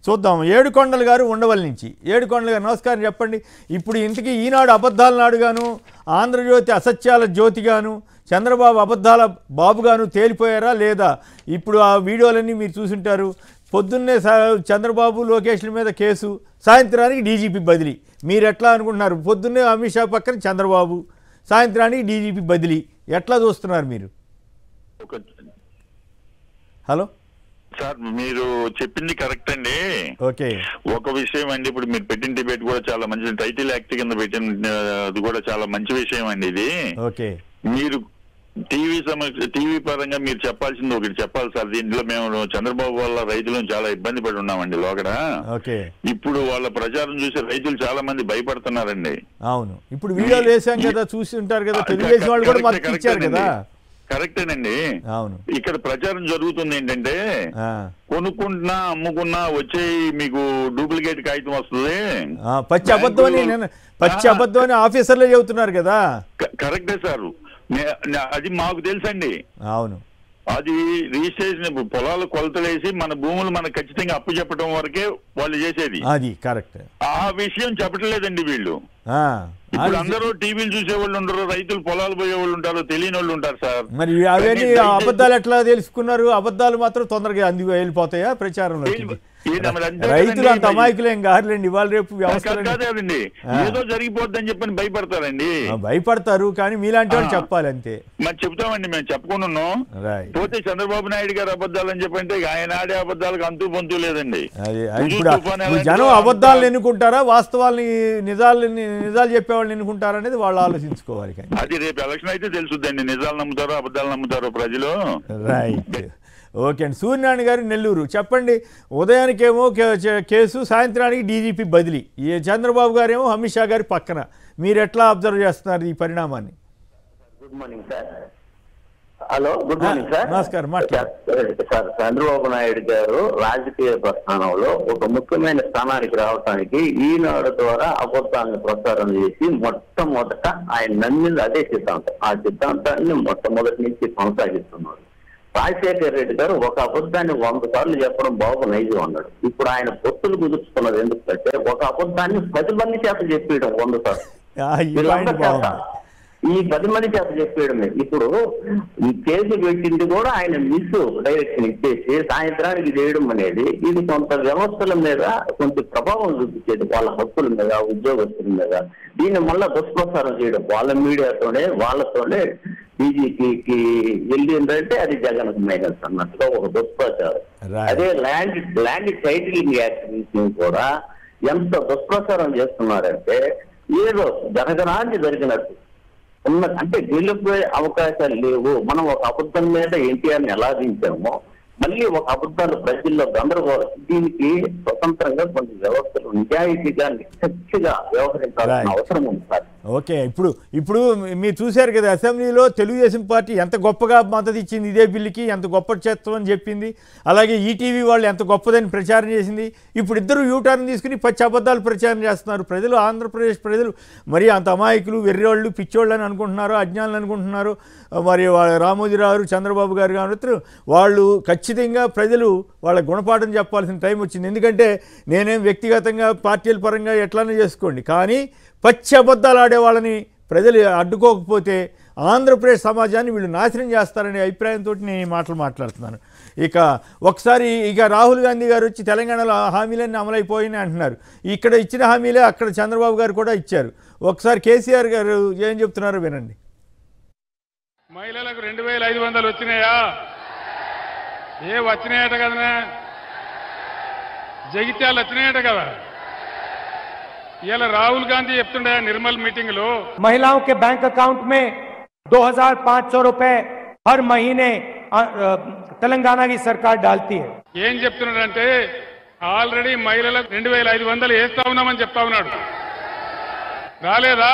చూద్దాం. ఏడుకొండలు గారు ఉండవల్లి నుంచి. ఏడుకొండలు గారు నమస్కారం, చెప్పండి. ఇప్పుడు ఇంతకీ ఈనాడు అబద్ధాల నాడుగాను, ఆంధ్రజ్యోతి అసత్యాల జ్యోతిగాను, చంద్రబాబు అబద్ధాల బాబుగాను తేలిపోయారా లేదా? ఇప్పుడు ఆ వీడియోలన్నీ మీరు చూసుంటారు. పొద్దున్నే చంద్రబాబు లోకేష్ల మీద కేసు, సాయంత్రానికి డీజీపీ బదిలీ. మీరు ఎట్లా అనుకుంటున్నారు? పొద్దున్నే అమిత్ షా పక్కన చంద్రబాబు, సాయంత్రానికి డీజీపీ బదిలీ. ఎట్లా చూస్తున్నారు మీరు? హలో సార్, మీరు చెప్పింది కరెక్ట్ అండి. ఓకే, ఒక విషయం అండి, ఇప్పుడు మీరు పెట్టిన డిబేట్ కూడా చాలా మంచి టైటిల్ యాక్ట్ కింద పెట్టిన అది కూడా చాలా మంచి విషయం అండి. ఇది ఓకే, మీరు టీవీ పరంగా మీరు చెప్పాల్సింది ఒకటి చెప్పాలి సార్. దీంట్లో మేము చంద్రబాబు వల్ల రైతులను చాలా ఇబ్బంది పడి ఉన్నామండి లోగడ. ఇప్పుడు వాళ్ళ ప్రచారం చూసి రైతులు చాలా మంది భయపడుతున్నారండి. అవును, ఇప్పుడు వీడియోలు వేసాం కదా, చూసి ఉంటారు కదా, తెలుగుదేశం వాళ్ళు కూడా మద్దతు ఇచ్చారు కదా. కరెక్టేనండి. అవును, ఇక్కడ ప్రచారం జరుగుతుంది ఏంటంటే, కొనుక్కుంటున్నా అమ్ముకున్నా వచ్చే మీకు డూప్లికేట్ కాగితం వస్తుంది, పచ్చి అబద్ధం అని ఆఫీసర్లే చెబుతున్నారు కదా. కరెక్టే సార్, అది మాకు తెలుసండి. అవును, అది రిజిస్ట్రేషన్ పొలాలు కొలతలేసి మన భూములు మనకు ఖచ్చితంగా అప్పు చెప్పడం వరకే వాళ్ళు చేసేది. అది కరెక్ట్. ఆ విషయం చెప్పట్లేదండి వీళ్ళు. ఇప్పుడు అందరూ టీవీలు చూసేవాళ్ళు ఉండరు, రైతులు పొలాలు పోయేవాళ్ళు ఉంటారు, తెలియని వాళ్ళు ఉంటారు సార్. మరి అవన్నీ అబద్ధాలు ఎట్లా తెలుసుకున్నారు? అబద్ధాలు మాత్రం తొందరగా అందుకు వెళ్ళిపోతాయా ప్రచారంలో? రైతులు అంత అమాయకులేం కాదులేండి, ఇవాళ రేపు వ్యవస్థ ఏదో జరిగిపోద్దని చెప్పని భయపడతారండి. భయపడతారు, కానీ మీలాంటి వాళ్ళు చెప్పాలి అంతే. మరి చెప్తామండి, మేము చెప్పుకున్నాం. పోతే చంద్రబాబు నాయుడు గారు అబద్ధాలు అని చెప్పంటే ఆయన ఆడే అబద్ధాలకు అంతు పొంతు లేదండి. జనం అబద్ధాలను ఎన్నుకుంటారా, వాస్తవాల్ని నిజాలు చెప్పేవాళ్ళని ఎన్నుకుంటారా అనేది వాళ్ళు ఆలోచించుకోవాలి. అది రేపు ఎలక్షన్ అయితే తెలుసుద్దండి, నిజాలు నమ్ముతారో అబద్ధాలు నమ్ముతారో ప్రజలు. రైట్, ఓకే అండి. సూర్యనారాయణ గారు నెల్లూరు, చెప్పండి. ఉదయానికేమో కేసు, సాయంత్రానికి డీజీపీ బదిలీ. చంద్రబాబు గారేమో అమిత్ షా గారి పక్కన. మీరు ఎట్లా అబ్జర్వ్ చేస్తున్నారు ఈ పరిణామాన్ని? Good morning sir. Hello, good morning sir. నమస్కారం. సార్, చంద్రబాబు నాయుడు గారు రాజకీయ ప్రస్థానంలో ఒక ముఖ్యమైన స్థానానికి రావడానికి ఈనాడు ద్వారా అబద్ధాన్ని ప్రచారం చేసి మొట్టమొదట ఆయన నమ్మింది అదే సిద్ధాంతం. ఆ సిద్ధాంతాన్ని మొట్టమొదటి నుంచి కొనసాగిస్తున్నారు. రాజశేఖర్ రెడ్డి గారు ఒక అబద్ధాన్ని 100 సార్లు చెప్పడం బాబు నైజం అన్నాడు. ఇప్పుడు ఆయన పొత్తులు కుదుర్చుకున్నది ఎందుకంటే ఒక అబద్ధాన్ని 10 మంది చేత చెప్పేయడం 100 సార్లు. ఈ 10 మంది చేత చెప్పేయడమే. ఇప్పుడు ఈ కేసు పెట్టింది కూడా ఆయన మిస్ డైరెక్షన్ ఇచ్చేసి సాయంత్రానికి చేయడం అనేది ఇది కొంత వ్యవస్థల మీద కొంచెం ప్రభావం చూపించేది, వాళ్ళ హక్కుల మీద, ఉద్యోగస్తుల మీద. దీన్ని మళ్ళా దుష్ప్రచారం చేయడం వాళ్ళ మీడియాతోనే, వాళ్ళతోనే బీజేపీకి వెళ్ళిందంటే అది జగన్ మైనస్ అన్నట్టుగా ఒక దుష్ప్రచారం. అదే ల్యాండ్ టైటిలింగ్ యాక్ట్ విషయం కూడా ఎంత దుష్ప్రచారం చేస్తున్నారంటే ఏదో జరగరాన్ని జరిగినట్టు అంటే గెలిపోయే అవకాశాలు లేవు. మనం ఒక అబద్ధం మీద ఎన్టీఆర్ని ఎలా దించామో మళ్ళీ ఒక అబద్ధాలు ప్రజల్లో గందరగోళం. దీనికి స్వతంత్రంగా కొన్ని వ్యవస్థలు నిజాయితీగా నిష్పక్షిగా వ్యవహరించాల్సిన అవసరం ఉంది సార్. ఓకే, ఇప్పుడు మీరు చూశారు కదా, అసెంబ్లీలో తెలుగుదేశం పార్టీ ఎంత గొప్పగా మద్దతు ఇచ్చింది ఇదే బిల్లుకి, ఎంత గొప్ప చేస్తామని చెప్పింది. అలాగే ఈటీవీ వాళ్ళు ఎంత గొప్పదని ప్రచారం చేసింది. ఇప్పుడు ఇద్దరు యూటర్న్ తీసుకుని పచ్చి అబద్ధాలు ప్రచారం చేస్తున్నారు. ప్రజలు, ఆంధ్రప్రదేశ్ ప్రజలు మరి అంత అమాయకులు, వెర్రోళ్ళు, పిచ్చోళ్ళు అని అనుకుంటున్నారు, అజ్ఞానులు అనుకుంటున్నారు. మరి రామోజీరావు, చంద్రబాబు గారు కానీ వాళ్ళు ఖచ్చితంగా ప్రజలు వాళ్ళ గుణపాఠం చెప్పాల్సిన టైం వచ్చింది. ఎందుకంటే నేనేం వ్యక్తిగతంగా పార్టీల పరంగా ఎట్లానే చేసుకోండి, కానీ పచ్చి అబద్ధాలు ఆడేవాళ్ళని ప్రజలు అడ్డుకోకపోతే ఆంధ్రప్రదేశ్ సమాజాన్ని వీళ్ళు నాశనం చేస్తారనే అభిప్రాయంతో నేను ఈ మాటలు మాట్లాడుతున్నాను. ఇక రాహుల్ గాంధీ గారు వచ్చి తెలంగాణలో హామీలన్నీ అమలైపోయినాయి అంటున్నారు. ఇక్కడ ఇచ్చిన హామీలే అక్కడ చంద్రబాబు గారు కూడా ఇచ్చారు. ఒకసారి కేసీఆర్ గారు ఏం చెప్తున్నారో వినండి. మహిళలకు 2500 వచ్చినాయా? వచ్చినాయట కదా, జగిత్యాలు వచ్చినాయట కదా. ఇలా రాहुल गांधी చెప్తుండే నిర్మల్ మీటింగ్ లో महिलाओं के बैंक अकाउंट में 2500 रुपए हर महीने तेलंगाना की सरकार डालती है. ఏం చెప్తున్నాడంటే ఆల్రెడీ మహిళలకు 2500 వేస్తా ఉన్నామని చెప్తా ఉన్నాడు. రాలేదా?